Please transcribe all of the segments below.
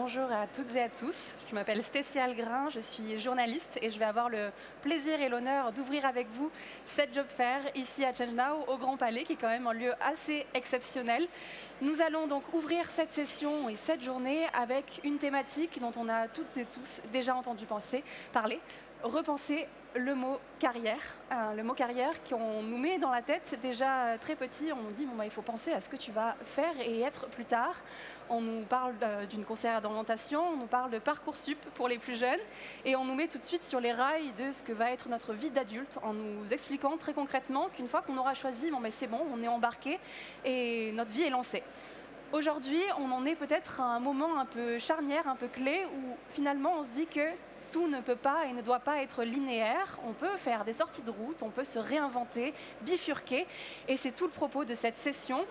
Bonjour à toutes et à tous. Je m'appelle Stécie Algrin, je suis journaliste et je vais avoir le plaisir et l'honneur d'ouvrir avec vous cette job fair ici à ChangeNow au Grand Palais, qui est quand même un lieu assez exceptionnel. Nous allons donc ouvrir cette session et cette journée avec une thématique dont on a toutes et tous déjà entendu parler, repenser le mot carrière. Le mot carrière qu'on nous met dans la tête déjà très petit, on nous dit il faut penser à ce que tu vas faire et être plus tard. On nous parle d'une conseillère d'orientation, on nous parle de Parcoursup pour les plus jeunes, et on nous met tout de suite sur les rails de ce que va être notre vie d'adulte, en nous expliquant très concrètement qu'une fois qu'on aura choisi, c'est bon, on est embarqué et notre vie est lancée. Aujourd'hui, on en est peut-être à un moment un peu charnière, un peu clé, où finalement on se dit que tout ne peut pas et ne doit pas être linéaire. On peut faire des sorties de route, on peut se réinventer, bifurquer. Et c'est tout le propos de cette session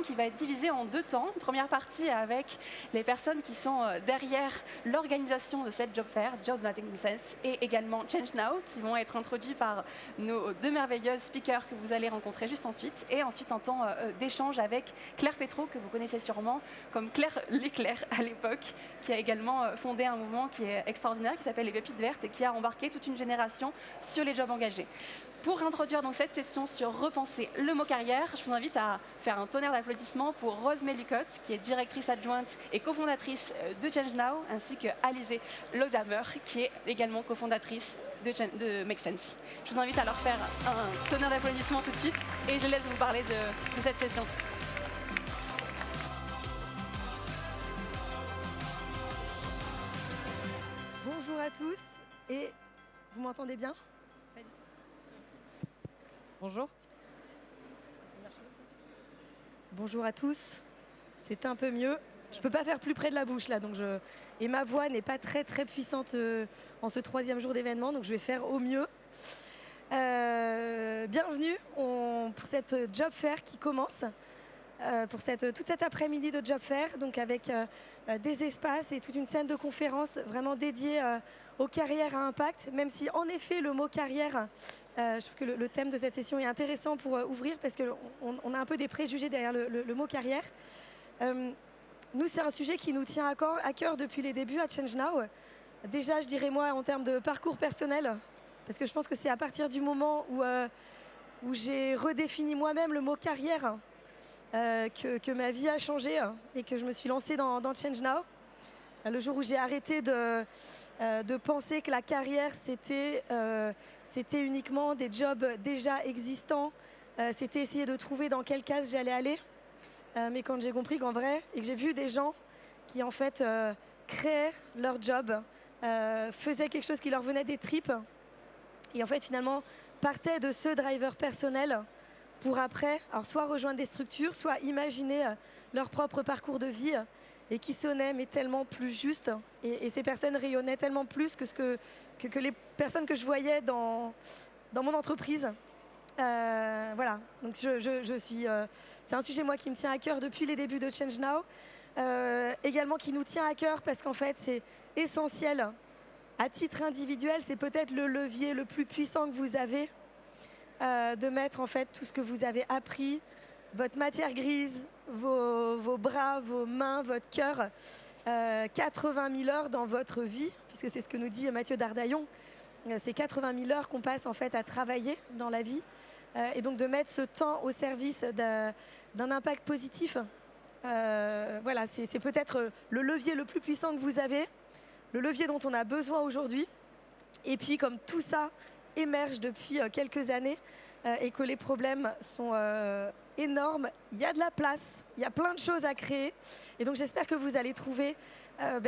qui va être divisée en deux temps. Une première partie avec les personnes qui sont derrière l'organisation de cette job fair, Job That Makes Sense, et également ChangeNow, qui vont être introduits par nos deux merveilleuses speakers que vous allez rencontrer juste ensuite. Et ensuite un temps d'échange avec Claire Pétro, que vous connaissez sûrement comme Claire l'Éclair à l'époque, qui a également fondé un mouvement qui est extraordinaire, qui s'appelle les Pépites Vertes, et qui a embarqué toute une génération sur les jobs engagés. Pour introduire donc cette session sur repenser le mot carrière, je vous invite à faire un tonnerre d'applaudissements pour Rose Mellucott, qui est directrice adjointe et cofondatrice de ChangeNow, ainsi que Alizé Lozamer, qui est également cofondatrice de Make Sense. Je vous invite à leur faire un tonnerre d'applaudissements tout de suite, et je laisse vous parler de cette session. Bonjour à tous, et vous m'entendez bien? Pas du tout. Bonjour. Bonjour à tous, c'est un peu mieux. Je ne peux pas faire plus près de la bouche là, et ma voix n'est pas très puissante en ce troisième jour d'événement, donc je vais faire au mieux. Bienvenue pour cette job fair qui commence. Pour toute cet après-midi de job fair, donc avec des espaces et toute une scène de conférences vraiment dédiée aux carrières à impact, même si en effet le mot carrière, je trouve que le thème de cette session est intéressant pour ouvrir, parce qu'on a un peu des préjugés derrière le mot carrière. Nous, c'est un sujet qui nous tient à cœur depuis les débuts à ChangeNow. Déjà, je dirais moi en termes de parcours personnel, parce que je pense que c'est à partir du moment où j'ai redéfini moi-même le mot carrière que ma vie a changé et que je me suis lancée dans ChangeNow. Le jour où j'ai arrêté de penser que la carrière, c'était uniquement des jobs déjà existants, c'était essayer de trouver dans quelle case j'allais aller. Mais quand j'ai compris qu'en vrai, et que j'ai vu des gens qui en fait créaient leur job, faisaient quelque chose qui leur venait des tripes, et en fait finalement partaient de ce driver personnel pour après, alors soit rejoindre des structures, soit imaginer leur propre parcours de vie, et qui sonnait mais tellement plus juste. Et ces personnes rayonnaient tellement plus que les personnes que je voyais dans mon entreprise. Voilà, donc c'est un sujet moi qui me tient à cœur depuis les débuts de ChangeNow. Également qui nous tient à cœur parce qu'en fait c'est essentiel. À titre individuel, c'est peut-être le levier le plus puissant que vous avez. De mettre en fait tout ce que vous avez appris, votre matière grise, vos bras, vos mains, votre cœur, 80 000 heures dans votre vie, puisque c'est ce que nous dit Mathieu Dardaillon. C'est 80 000 heures qu'on passe en fait à travailler dans la vie, et donc de mettre ce temps au service d'un impact positif. Voilà, c'est peut-être le levier le plus puissant que vous avez, le levier dont on a besoin aujourd'hui. Et puis comme tout ça émerge depuis quelques années et que les problèmes sont énormes, il y a de la place, il y a plein de choses à créer. Et donc j'espère que vous allez trouver, vous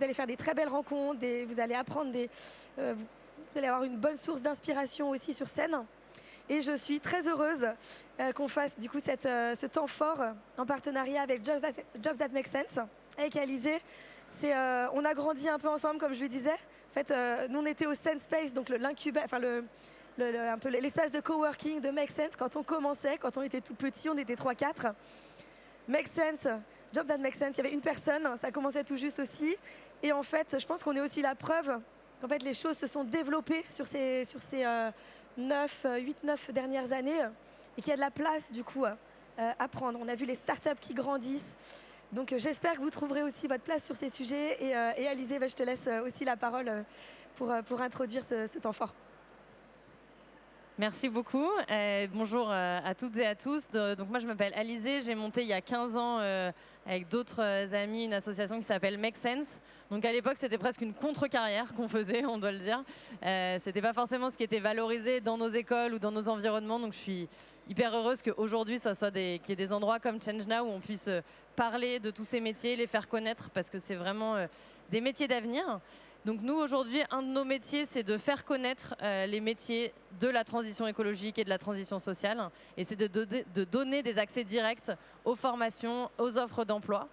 allez faire des très belles rencontres, vous allez apprendre, vous allez avoir une bonne source d'inspiration aussi sur scène. Et je suis très heureuse qu'on fasse du coup ce temps fort en partenariat avec Jobs That Make Sense, avec Alizé. On a grandi un peu ensemble, comme je lui disais. En fait, nous on était au Sense Space, donc un peu l'espace de coworking de Make Sense quand on commençait, quand on était tout petit, on était 3-4. Make Sense, Job That Make Sense, il y avait une personne, ça commençait tout juste aussi. Et en fait, je pense qu'on est aussi la preuve qu'en fait les choses se sont développées sur ces 8-9 dernières années, et qu'il y a de la place du coup à prendre. On a vu les startups qui grandissent, Donc j'espère que vous trouverez aussi votre place sur ces sujets. Et Alizé, je te laisse aussi la parole pour introduire ce temps fort. Merci beaucoup. Bonjour à toutes et à tous. Donc moi, je m'appelle Alizé. J'ai monté il y a 15 ans avec d'autres amis une association qui s'appelle Make Sense. Donc à l'époque, c'était presque une contre-carrière qu'on faisait, on doit le dire. C'était pas forcément ce qui était valorisé dans nos écoles ou dans nos environnements. Donc je suis hyper heureuse qu'aujourd'hui, qu'il y ait des endroits comme Change Now où on puisse parler de tous ces métiers, les faire connaître, parce que c'est vraiment des métiers d'avenir. Donc nous, aujourd'hui, un de nos métiers, c'est de faire connaître les métiers de la transition écologique et de la transition sociale. Et c'est de donner des accès directs aux formations, aux offres d'emploi.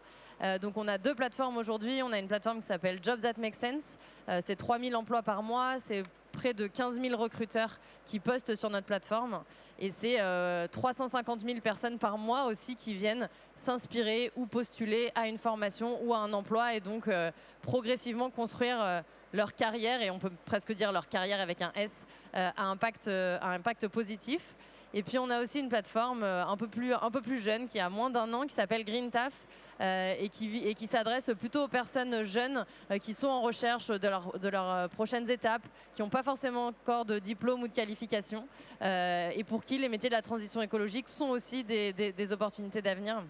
Donc on a 2 plateformes aujourd'hui. On a une plateforme qui s'appelle Jobs That Make Sense. C'est 3 000 emplois par mois. C'est près de 15 000 recruteurs qui postent sur notre plateforme. Et c'est 350 000 personnes par mois aussi qui viennent s'inspirer ou postuler à une formation ou à un emploi et donc progressivement construire leur carrière, et on peut presque dire leur carrière avec un S, à impact positif. Et puis on a aussi une plateforme un peu plus jeune qui a moins d'1 an, qui s'appelle GreenTaf et qui s'adresse plutôt aux personnes jeunes qui sont en recherche de leurs prochaines étapes, qui n'ont pas forcément encore de diplôme ou de qualification et pour qui les métiers de la transition écologique sont aussi des opportunités d'avenir.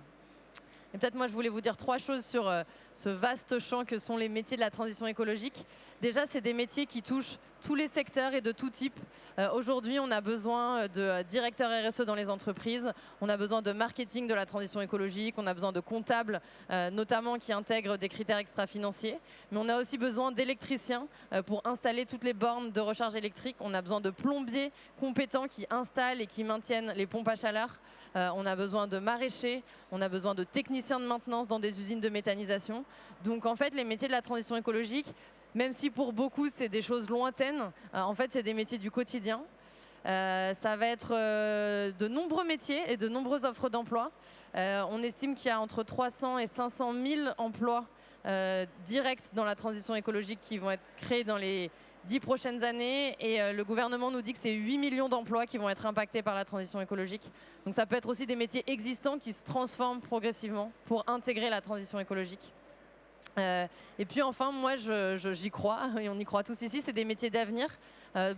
Et peut-être moi je voulais vous dire 3 choses sur ce vaste champ que sont les métiers de la transition écologique. Déjà, c'est des métiers qui touchent tous les secteurs et de tout type. Aujourd'hui, on a besoin de directeurs RSE dans les entreprises, on a besoin de marketing de la transition écologique, on a besoin de comptables, notamment qui intègrent des critères extra-financiers. Mais on a aussi besoin d'électriciens pour installer toutes les bornes de recharge électrique. On a besoin de plombiers compétents qui installent et qui maintiennent les pompes à chaleur. On a besoin de maraîchers, on a besoin de techniciens de maintenance dans des usines de méthanisation. Donc en fait, les métiers de la transition écologique, même si pour beaucoup c'est des choses lointaines, en fait c'est des métiers du quotidien. Ça va être de nombreux métiers et de nombreuses offres d'emploi. On estime qu'il y a entre 300 et 500 000 emplois directs dans la transition écologique qui vont être créés dans les 10 prochaines années, et le gouvernement nous dit que c'est 8 millions d'emplois qui vont être impactés par la transition écologique. Donc ça peut être aussi des métiers existants qui se transforment progressivement pour intégrer la transition écologique. Et puis enfin, moi j'y crois, et on y croit tous ici, c'est des métiers d'avenir.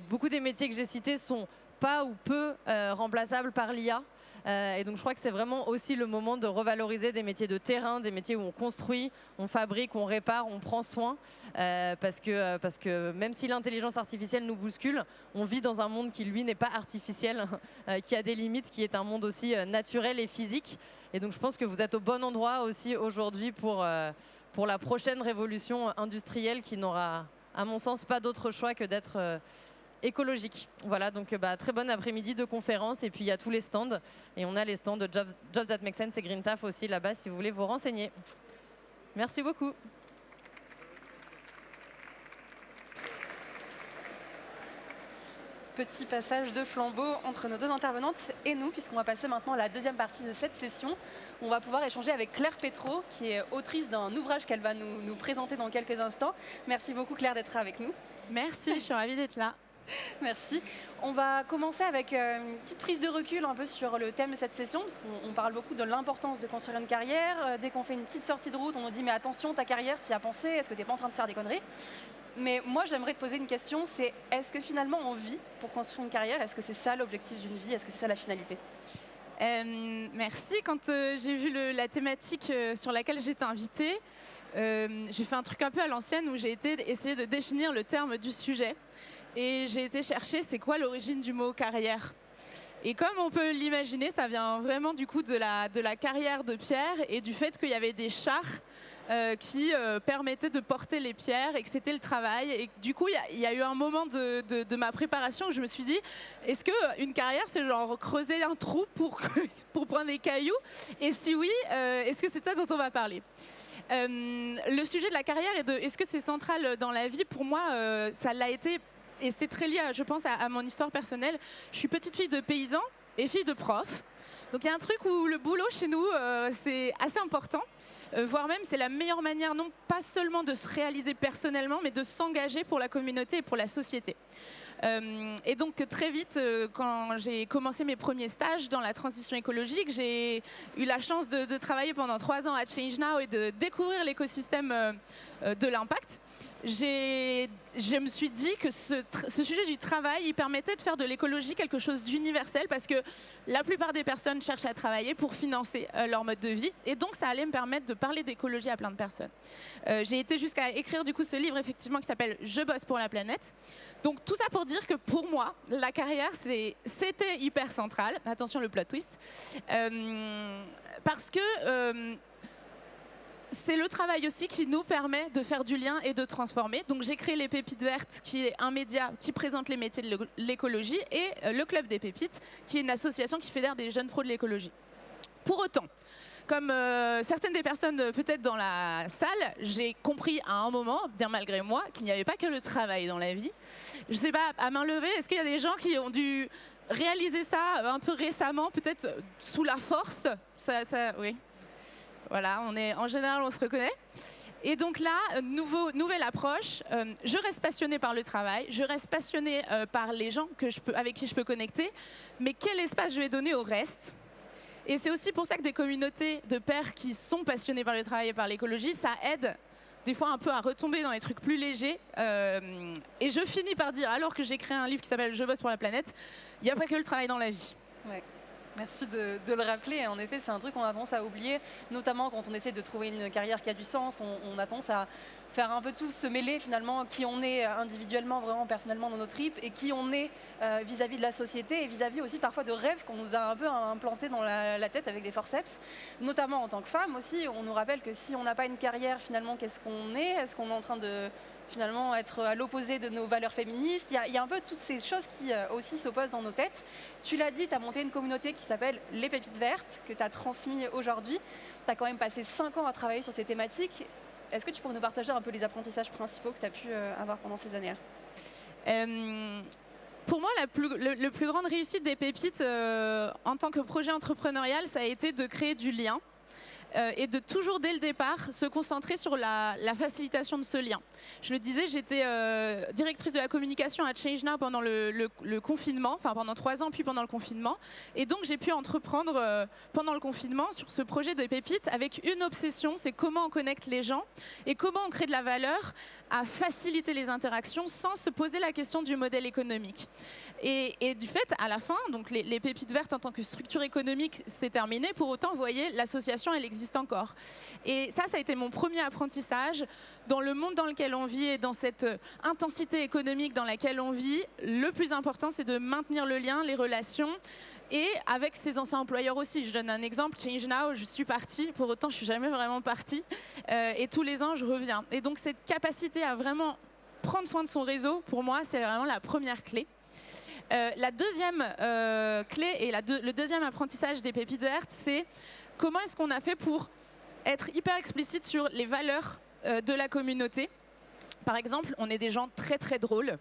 Beaucoup des métiers que j'ai cités sont pas ou peu remplaçables par l'IA. Et donc je crois que c'est vraiment aussi le moment de revaloriser des métiers de terrain, des métiers où on construit, on fabrique, on répare, on prend soin. Parce que même si l'intelligence artificielle nous bouscule, on vit dans un monde qui lui n'est pas artificiel, qui a des limites, qui est un monde aussi naturel et physique. Et donc je pense que vous êtes au bon endroit aussi aujourd'hui pour la prochaine révolution industrielle qui n'aura, à mon sens, pas d'autre choix que d'être écologique. Voilà, donc très bon après-midi de conférence, et puis il y a tous les stands, et on a les stands de Jobs That Make Sense et GreenTaf aussi là-bas si vous voulez vous renseigner. Merci beaucoup. Petit passage de flambeau entre nos 2 intervenantes et nous, puisqu'on va passer maintenant à la deuxième partie de cette session. On va pouvoir échanger avec Claire Pétro, qui est autrice d'un ouvrage qu'elle va nous présenter dans quelques instants. Merci beaucoup Claire d'être avec nous. Merci, je suis ravie d'être là. Merci. On va commencer avec une petite prise de recul un peu sur le thème de cette session, parce qu'on parle beaucoup de l'importance de construire une carrière. Dès qu'on fait une petite sortie de route, on nous dit « mais attention, ta carrière, tu y as pensé, est-ce que tu n'es pas en train de faire des conneries ?» Mais moi, j'aimerais te poser une question, c'est est-ce que finalement on vit pour construire une carrière? Est-ce que c'est ça l'objectif d'une vie? Est-ce que c'est ça la finalité? Merci. Quand j'ai vu la thématique sur laquelle j'étais invitée, j'ai fait un truc un peu à l'ancienne où j'ai essayé de définir le terme du sujet. Et j'ai été chercher c'est quoi l'origine du mot carrière. Et comme on peut l'imaginer, ça vient vraiment du coup de la carrière de pierre et du fait qu'il y avait des chars qui permettaient de porter les pierres et que c'était le travail. Et du coup, il y a eu un moment de ma préparation où je me suis dit, est-ce qu'une carrière, c'est genre creuser un trou pour prendre des cailloux? Et si oui, est-ce que c'est ça dont on va parler? Le sujet de la carrière et de est-ce que c'est central dans la vie, pour moi, ça l'a été. Et c'est très lié, je pense, à mon histoire personnelle. Je suis petite fille de paysan et fille de prof. Donc il y a un truc où le boulot chez nous, c'est assez important, voire même c'est la meilleure manière, non pas seulement de se réaliser personnellement, mais de s'engager pour la communauté et pour la société. Et donc très vite, quand j'ai commencé mes premiers stages dans la transition écologique, j'ai eu la chance de travailler pendant 3 ans à Change Now et de découvrir l'écosystème de l'impact. Je me suis dit que ce sujet du travail, il permettait de faire de l'écologie quelque chose d'universel parce que la plupart des personnes cherchent à travailler pour financer leur mode de vie et donc ça allait me permettre de parler d'écologie à plein de personnes. J'ai été jusqu'à écrire du coup ce livre effectivement qui s'appelle « Je bosse pour la planète ». Donc tout ça pour dire que pour moi, la carrière c'était hyper central. Attention le plot twist. Parce que c'est le travail aussi qui nous permet de faire du lien et de transformer. Donc j'ai créé Les Pépites Vertes, qui est un média qui présente les métiers de l'écologie, et le Club des Pépites, qui est une association qui fédère des jeunes pros de l'écologie. Pour autant, comme certaines des personnes peut-être dans la salle, j'ai compris à un moment, bien malgré moi, qu'il n'y avait pas que le travail dans la vie. Je ne sais pas, à main levée, est-ce qu'il y a des gens qui ont dû réaliser ça un peu récemment, peut-être sous la force? Oui. Voilà, en général, on se reconnaît. Et donc là, nouvelle approche. Je reste passionnée par le travail, je reste passionnée par les gens avec qui je peux connecter, mais quel espace je vais donner au reste? Et c'est aussi pour ça que des communautés de pairs qui sont passionnés par le travail et par l'écologie, ça aide des fois un peu à retomber dans les trucs plus légers. Et je finis par dire, alors que j'ai créé un livre qui s'appelle « Je bosse pour la planète », il n'y a pas que le travail dans la vie. Ouais. Merci de le rappeler. En effet, c'est un truc qu'on a tendance à oublier, notamment quand on essaie de trouver une carrière qui a du sens. On a tendance à faire un peu tout se mêler finalement qui on est individuellement, vraiment personnellement dans nos tripes et qui on est vis-à-vis de la société et vis-à-vis aussi parfois de rêves qu'on nous a un peu implantés dans la tête avec des forceps, notamment en tant que femme aussi. On nous rappelle que si on n'a pas une carrière, finalement, qu'est-ce qu'on est? Est-ce qu'on est en train de finalement être à l'opposé de nos valeurs féministes? Il y a un peu toutes ces choses qui aussi s'opposent dans nos têtes. Tu l'as dit, tu as monté une communauté qui s'appelle Les Pépites Vertes, que tu as transmis aujourd'hui. Tu as quand même passé 5 ans à travailler sur ces thématiques. Est-ce que tu pourrais nous partager un peu les apprentissages principaux que tu as pu avoir pendant ces années-là? Pour moi, la plus grande réussite des Pépites en tant que projet entrepreneurial, ça a été de créer du lien. Et de toujours dès le départ se concentrer sur la facilitation de ce lien. Je le disais, j'étais directrice de la communication à Change Now pendant le confinement, enfin pendant 3 ans puis pendant le confinement, et donc j'ai pu entreprendre pendant le confinement sur ce projet de Pépites avec une obsession, c'est comment on connecte les gens et comment on crée de la valeur à faciliter les interactions sans se poser la question du modèle économique. Et du fait, à la fin, donc les Pépites Vertes en tant que structure économique, c'est terminé. Pour autant, vous voyez, l'association, elle existe encore. Et ça a été mon premier apprentissage. Dans le monde dans lequel on vit et dans cette intensité économique dans laquelle on vit, le plus important, c'est de maintenir le lien, les relations, et avec ses anciens employeurs aussi. Je donne un exemple, Change Now, je suis partie, pour autant, je ne suis jamais vraiment partie. Et tous les ans, je reviens. Et donc, cette capacité à vraiment prendre soin de son réseau, pour moi, c'est vraiment la première clé. La deuxième clé et le deuxième apprentissage des Pépites Vertes, c'est comment est-ce qu'on a fait pour être hyper explicite sur les valeurs de la communauté. Par exemple, on est des gens très très drôles.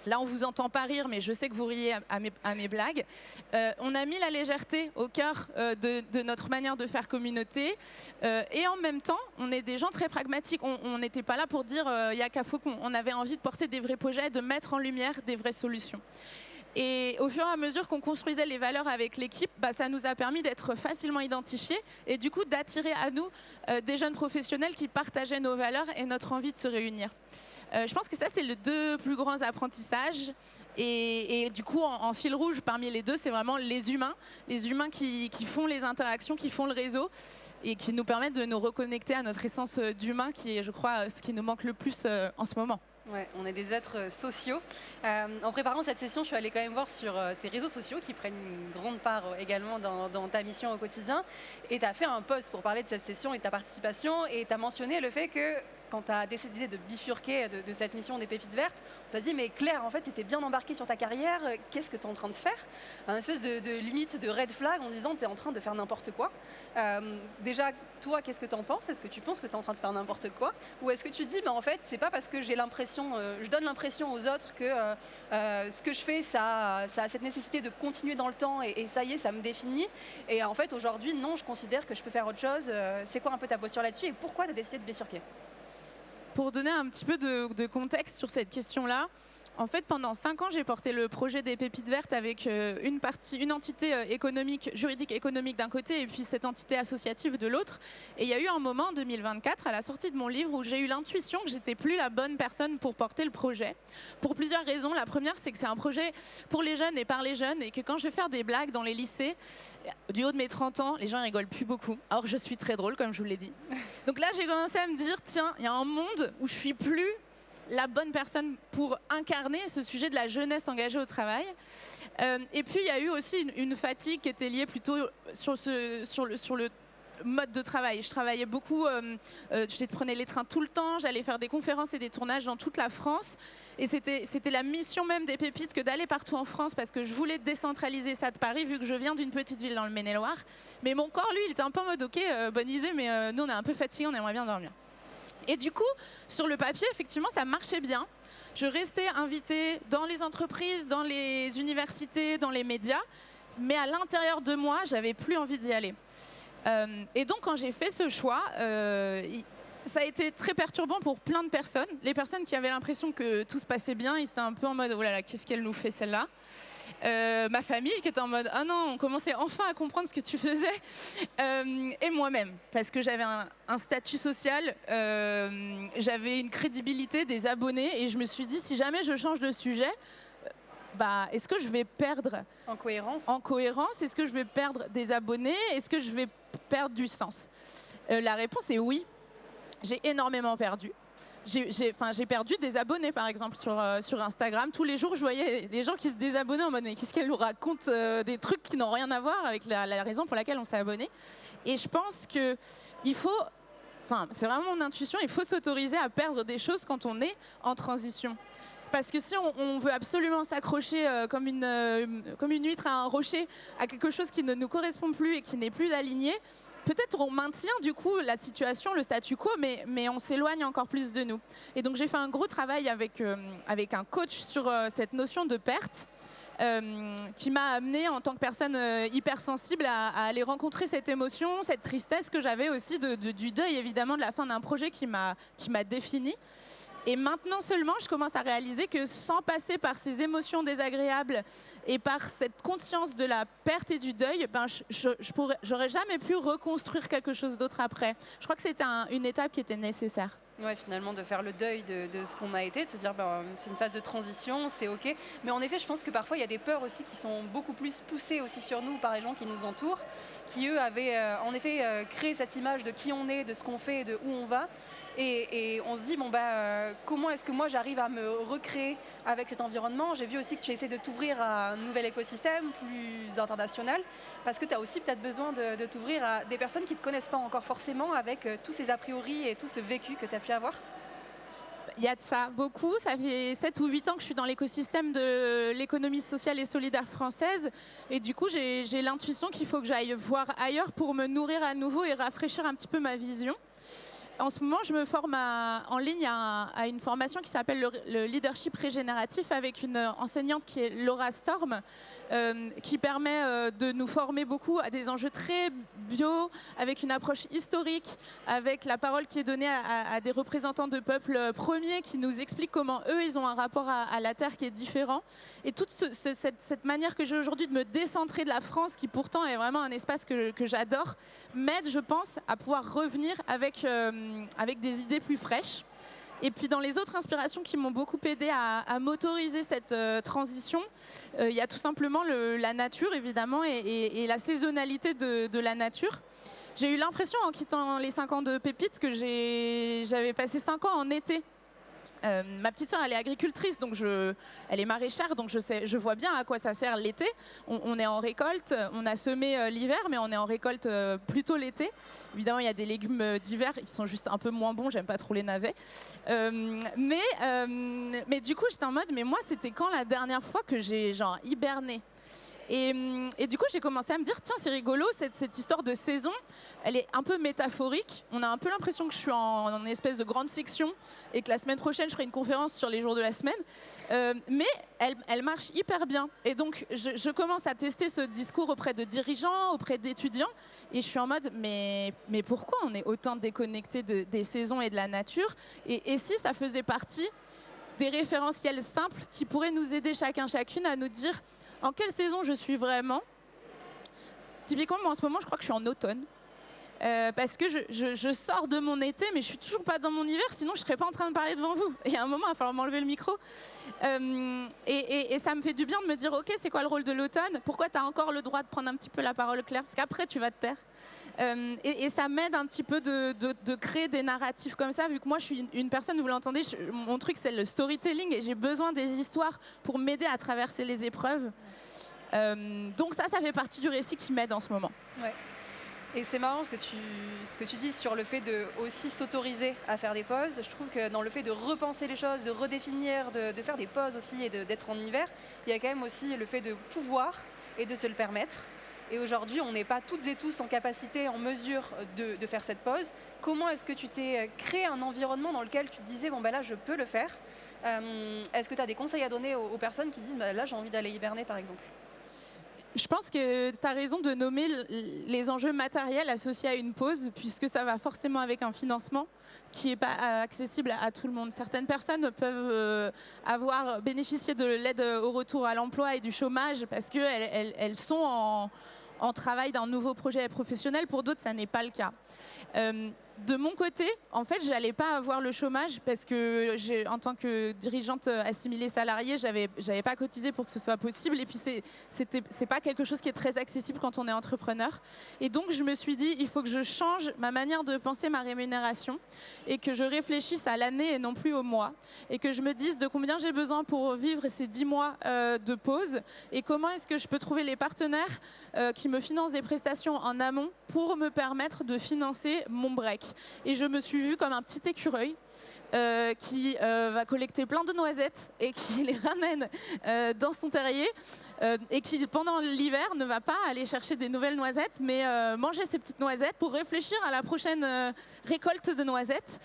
Là, on ne vous entend pas rire, mais je sais que vous riez à mes blagues. On a mis la légèreté au cœur de notre manière de faire communauté. Et en même temps, on est des gens très pragmatiques. On n'était pas là pour dire « il y a qu'à faucon ». On avait envie de porter des vrais projets, de mettre en lumière des vraies solutions. Et au fur et à mesure qu'on construisait les valeurs avec l'équipe, ça nous a permis d'être facilement identifiés et du coup d'attirer à nous des jeunes professionnels qui partageaient nos valeurs et notre envie de se réunir. Je pense que ça, c'est les 2 plus grands apprentissages. Et du coup, en fil rouge, parmi les 2, c'est vraiment les humains qui font les interactions, qui font le réseau et qui nous permettent de nous reconnecter à notre essence d'humain, qui est, je crois, ce qui nous manque le plus en ce moment. Ouais, on est des êtres sociaux. En préparant cette session, je suis allée quand même voir sur tes réseaux sociaux qui prennent une grande part également dans ta mission au quotidien. Et tu as fait un post pour parler de cette session et de ta participation. Et tu as mentionné le fait que quand tu as décidé de bifurquer de cette mission des pépites vertes, on t'a dit mais Claire, en fait, tu étais bien embarquée sur ta carrière, qu'est-ce que tu es en train de faire? Un espèce de limite de red flag en disant tu es en train de faire n'importe quoi. Déjà, toi, qu'est-ce que tu en penses? Est-ce que tu penses que tu es en train de faire n'importe quoi? Ou est-ce que tu te dis, en fait, c'est pas parce que j'ai l'impression, je donne l'impression aux autres que ce que je fais, ça a cette nécessité de continuer dans le temps et ça y est, ça me définit. Et en fait, aujourd'hui, non, je considère que je peux faire autre chose. C'est quoi un peu ta posture là-dessus et pourquoi tu as décidé de bifurquer? Pour donner un petit peu de contexte sur cette question-là, en fait, pendant 5 ans, j'ai porté le projet des pépites vertes avec une entité juridique économique d'un côté et puis cette entité associative de l'autre. Et il y a eu un moment en 2024, à la sortie de mon livre, où j'ai eu l'intuition que j'étais plus la bonne personne pour porter le projet. Pour plusieurs raisons. La première, c'est que c'est un projet pour les jeunes et par les jeunes et que quand je vais faire des blagues dans les lycées, du haut de mes 30 ans, les gens rigolent plus beaucoup. Alors je suis très drôle, comme je vous l'ai dit. Donc là, j'ai commencé à me dire, tiens, il y a un monde où je suis plus la bonne personne pour incarner ce sujet de la jeunesse engagée au travail. Et puis, il y a eu aussi une fatigue qui était liée plutôt sur le mode de travail. Je travaillais beaucoup, je prenais les trains tout le temps, j'allais faire des conférences et des tournages dans toute la France. Et c'était la mission même des pépites que d'aller partout en France parce que je voulais décentraliser ça de Paris vu que je viens d'une petite ville dans le Maine-et-Loire. Mais mon corps, lui, il était un peu en mode, ok, bonne idée, mais nous, on est un peu fatigués, on aimerait bien dormir. Et du coup, sur le papier, effectivement, ça marchait bien. Je restais invitée dans les entreprises, dans les universités, dans les médias. Mais à l'intérieur de moi, j'avais plus envie d'y aller. Et donc, quand j'ai fait ce choix, ça a été très perturbant pour plein de personnes. Les personnes qui avaient l'impression que tout se passait bien, ils étaient un peu en mode « Oh là là, qu'est-ce qu'elle nous fait celle-là ?» Ma famille qui était en mode « Ah non, on commençait enfin à comprendre ce que tu faisais. » Et moi-même, parce que j'avais un statut social, j'avais une crédibilité, des abonnés, et je me suis dit, si jamais je change de sujet, est-ce que je vais perdre en cohérence? Est-ce que je vais perdre des abonnés? Est-ce que je vais perdre du sens? La réponse est oui. J'ai énormément perdu. J'ai perdu des abonnés, par exemple, sur Instagram. Tous les jours, je voyais les gens qui se désabonnaient en mode « Mais qu'est-ce qu'elle nous raconte des trucs qui n'ont rien à voir avec la raison pour laquelle on s'est abonné ?» Et je pense qu'il faut... c'est vraiment mon intuition, il faut s'autoriser à perdre des choses quand on est en transition. Parce que si on veut absolument s'accrocher comme une huître à un rocher, à quelque chose qui ne nous correspond plus et qui n'est plus aligné, peut-être on maintient du coup la situation, le statu quo, mais on s'éloigne encore plus de nous. Et donc j'ai fait un gros travail avec un coach sur cette notion de perte, qui m'a amenée en tant que personne hypersensible à aller rencontrer cette émotion, cette tristesse que j'avais aussi du deuil évidemment de la fin d'un projet qui m'a définie. Et maintenant seulement, je commence à réaliser que sans passer par ces émotions désagréables et par cette conscience de la perte et du deuil, j'aurais jamais pu reconstruire quelque chose d'autre après. Je crois que c'était une étape qui était nécessaire. Ouais, finalement, de faire le deuil de ce qu'on a été, de se dire c'est une phase de transition, c'est OK. Mais en effet, je pense que parfois, il y a des peurs aussi qui sont beaucoup plus poussées aussi sur nous par les gens qui nous entourent, qui eux avaient en effet créé cette image de qui on est, de ce qu'on fait, de où on va. Et on se dit, comment est-ce que moi j'arrive à me recréer avec cet environnement? J'ai vu aussi que tu essaies de t'ouvrir à un nouvel écosystème plus international, parce que tu as aussi peut-être besoin de t'ouvrir à des personnes qui ne te connaissent pas encore forcément, avec tous ces a priori et tout ce vécu que tu as pu avoir. Il y a de ça beaucoup. Ça fait 7 ou 8 ans que je suis dans l'écosystème de l'économie sociale et solidaire française. Et du coup, j'ai l'intuition qu'il faut que j'aille voir ailleurs pour me nourrir à nouveau et rafraîchir un petit peu ma vision. En ce moment, je me forme en ligne à une formation qui s'appelle le leadership régénératif avec une enseignante qui est Laura Storm, qui permet de nous former beaucoup à des enjeux très bio, avec une approche historique, avec la parole qui est donnée à des représentants de peuples premiers qui nous expliquent comment eux, ils ont un rapport à la Terre qui est différent. Et toute cette manière que j'ai aujourd'hui de me décentrer de la France, qui pourtant est vraiment un espace que j'adore, m'aide, je pense, à pouvoir revenir avec des idées plus fraîches. Et puis dans les autres inspirations qui m'ont beaucoup aidé à m'autoriser cette transition, il y a tout simplement la nature évidemment et la saisonnalité de la nature. J'ai eu l'impression en quittant les 5 ans de Pépites que j'avais passé 5 ans en été. Ma petite sœur, elle est agricultrice, donc elle est maraîchère, donc je vois bien à quoi ça sert l'été. On est en récolte, on a semé l'hiver, mais on est en récolte plutôt l'été. Évidemment, il y a des légumes d'hiver, ils sont juste un peu moins bons, j'aime pas trop les navets. Mais du coup, j'étais en mode, mais moi, c'était quand la dernière fois que j'ai genre hiberné ? Et du coup, j'ai commencé à me dire, tiens, c'est rigolo, cette histoire de saison, elle est un peu métaphorique. On a un peu l'impression que je suis en espèce de grande section et que la semaine prochaine, je ferai une conférence sur les jours de la semaine. Mais elle marche hyper bien. Et donc, je commence à tester ce discours auprès de dirigeants, auprès d'étudiants. Et je suis en mode, mais pourquoi on est autant déconnecté des saisons et de la nature ? Et si ça faisait partie des référentiels simples qui pourraient nous aider chacune à nous dire en quelle saison je suis vraiment. Typiquement, moi en ce moment, je crois que je suis en automne. Parce que je sors de mon été, mais je suis toujours pas dans mon hiver, sinon je serais pas en train de parler devant vous. Et à un moment, il va falloir m'enlever le micro. Et ça me fait du bien de me dire, ok, c'est quoi le rôle de l'automne ? Pourquoi tu as encore le droit de prendre un petit peu la parole, Claire ? Parce qu'après, tu vas te taire. Et ça m'aide un petit peu de créer des narratifs comme ça, vu que moi je suis une personne, vous l'entendez, mon truc c'est le storytelling et j'ai besoin des histoires pour m'aider à traverser les épreuves. Donc ça fait partie du récit qui m'aide en ce moment. Ouais. Et c'est marrant ce que tu dis sur le fait de aussi s'autoriser à faire des pauses. Je trouve que dans le fait de repenser les choses, de redéfinir, de faire des pauses aussi et d'être en hiver, il y a quand même aussi le fait de pouvoir et de se le permettre. Et aujourd'hui, on n'est pas toutes et tous en capacité, en mesure de faire cette pause. Comment est-ce que tu t'es créé un environnement dans lequel tu te disais, bon ben là, je peux le faire. Est-ce que tu as des conseils à donner aux personnes qui disent, bah, là, j'ai envie d'aller hiberner, par exemple ? Je pense que tu as raison de nommer les enjeux matériels associés à une pause, puisque ça va forcément avec un financement qui n'est pas accessible à tout le monde. Certaines personnes peuvent avoir bénéficié de l'aide au retour à l'emploi et du chômage parce qu'elles sont en travail d'un nouveau projet professionnel. Pour d'autres, ça n'est pas le cas. De mon côté, en fait, j'allais pas avoir le chômage parce que en tant que dirigeante assimilée salariée, j'avais pas cotisé pour que ce soit possible. Et puis c'est pas quelque chose qui est très accessible quand on est entrepreneur. Et donc je me suis dit, il faut que je change ma manière de penser ma rémunération et que je réfléchisse à l'année et non plus au mois. Et que je me dise de combien j'ai besoin pour vivre ces 10 mois de pause et comment est-ce que je peux trouver les partenaires qui me financent des prestations en amont pour me permettre de financer mon break. Et je me suis vue comme un petit écureuil qui va collecter plein de noisettes et qui les ramène dans son terrier et qui, pendant l'hiver, ne va pas aller chercher des nouvelles noisettes, mais manger ces petites noisettes pour réfléchir à la prochaine récolte de noisettes.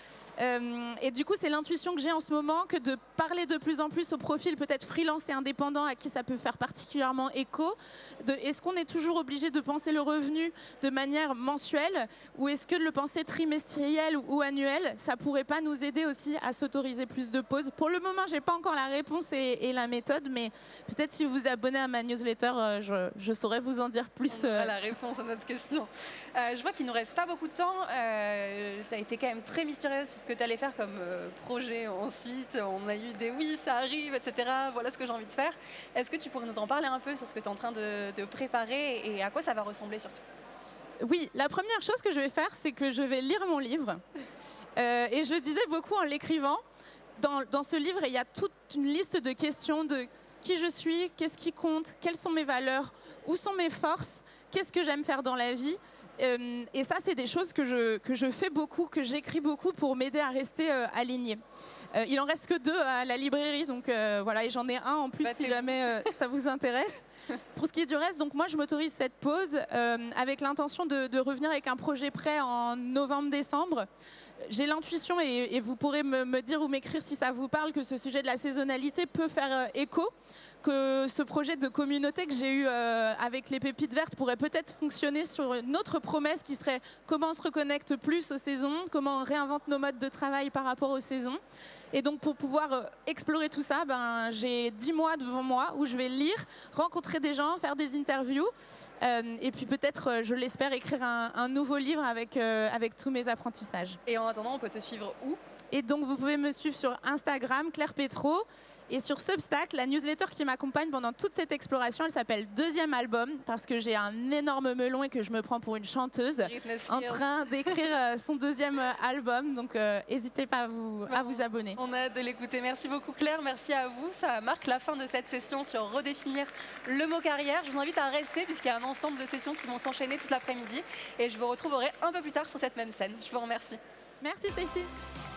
Et du coup, c'est l'intuition que j'ai en ce moment que de parler de plus en plus au profil peut-être freelance et indépendant à qui ça peut faire particulièrement écho. Est-ce qu'on est toujours obligé de penser le revenu de manière mensuelle ou est-ce que de le penser trimestriel ou annuel, ça pourrait pas nous aider aussi à s'autoriser plus de pauses? Pour le moment, j'ai pas encore la réponse et la méthode, mais peut-être si vous vous abonnez à ma newsletter, je saurais vous en dire plus. On aura la réponse à notre question. Je vois qu'il nous reste pas beaucoup de temps. Tu as été quand même très mystérieuse sur ce que tu allais faire comme projet ensuite. On a eu des oui, ça arrive, etc. Voilà ce que j'ai envie de faire. Est-ce que tu pourrais nous en parler un peu sur ce que tu es en train de préparer et à quoi ça va ressembler surtout? Oui, la première chose que je vais faire, c'est que je vais lire mon livre. Et je le disais beaucoup en l'écrivant. Dans ce livre, il y a toute une liste de questions de qui je suis, qu'est-ce qui compte, quelles sont mes valeurs, où sont mes forces, qu'est-ce que j'aime faire dans la vie. Et ça, c'est des choses que je fais beaucoup, que j'écris beaucoup pour m'aider à rester alignée. Il en reste que 2 à la librairie, donc voilà, et j'en ai un en plus si jamais ça vous intéresse. Pour ce qui est du reste, donc moi je m'autorise cette pause avec l'intention de revenir avec un projet prêt en novembre-décembre. J'ai l'intuition, et vous pourrez me dire ou m'écrire si ça vous parle, que ce sujet de la saisonnalité peut faire écho, que ce projet de communauté que j'ai eu avec les pépites vertes pourrait peut-être fonctionner sur une autre promesse qui serait comment on se reconnecte plus aux saisons, comment on réinvente nos modes de travail par rapport aux saisons. Et donc pour pouvoir explorer tout ça, j'ai 10 mois devant moi où je vais lire, rencontrer des gens, faire des interviews et puis peut-être, je l'espère, écrire un nouveau livre avec tous mes apprentissages. Et en attendant, on peut te suivre où? Et donc, vous pouvez me suivre sur Instagram, Claire Petro, et sur Substack, la newsletter qui m'accompagne pendant toute cette exploration. Elle s'appelle Deuxième album, parce que j'ai un énorme melon et que je me prends pour une chanteuse en train d'écrire son deuxième album. Donc, n'hésitez pas à vous abonner. On a hâte de l'écouter. Merci beaucoup Claire, merci à vous. Ça marque la fin de cette session sur redéfinir le mot carrière. Je vous invite à rester puisqu'il y a un ensemble de sessions qui vont s'enchaîner toute l'après-midi. Et je vous retrouverai un peu plus tard sur cette même scène. Je vous remercie. Merci Stacy.